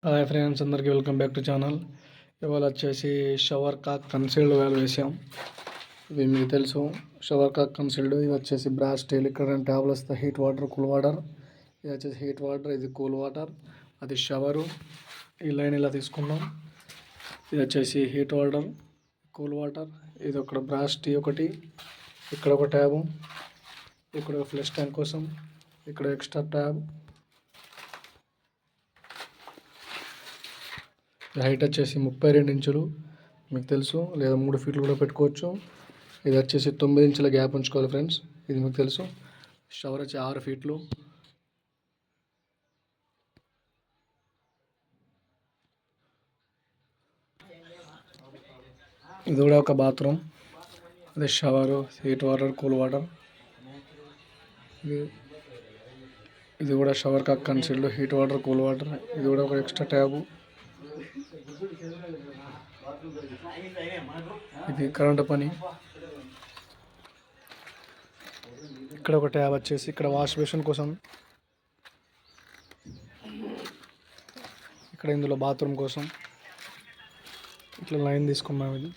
Hi friends, అందరికీ welcome back to channel. ఇవాళ వచ్చేసి షవర్ కాక్ కన్సీల్డ్ వాల్వ్ వేసాం. ఇవి మీకు తెలుసు, షవర్ కాక్ కన్సీల్డ్. ఇది వచ్చేసి బ్రాస్ స్టీల్. ఇక్కడ 2 ట్యాబ్లు వస్తాయి, హీట్ వాటర్, కూల్ వాటర్. ఇది వచ్చేసి హీట్ వాటర్, ఇది కూల్ వాటర్, అది షవరు. ఈ లైన్ ఇలా తీసుకున్నాం. ఇది వచ్చేసి హీట్ వాటర్, కూల్ వాటర్. ఇది ఒక బ్రాస్ టీ ఒకటి, ఇక్కడ ఒక ట్యాబు, ఇక్కడ ఒక ఫ్లష్ ట్యాంక్ కోసం, ఇక్కడ ఎక్స్ట్రా ట్యాబ్. హైట్ వచ్చేసి 32 ఇంచులు, మీకు తెలుసు, లేదా 3 ఫీట్లు కూడా పెట్టుకోవచ్చు. ఇది వచ్చేసి 9 ఇంచుల గ్యాప్ ఉంచుకోవాలి ఫ్రెండ్స్, ఇది మీకు తెలుసు. షవర్ వచ్చి 6 ఫీట్లు. ఇది కూడా ఒక బాత్రూమ్. అదే shower, heat water, cool water. ఇది కూడా shower cock concealed, heat water, cool water. ఇది కూడా ఒక ఎక్స్ట్రా ట్యాబు. ఇది కరెంట్ పని. ఇక్కడ ఒక ట్యాబ్ వచ్చేసి ఇక్కడ వాష్ బేసిన్ కోసం. ఇక్కడ ఇందులో బాత్రూమ్ కోసం ఇట్లా లైన్ తీసుకున్నాం. ఇది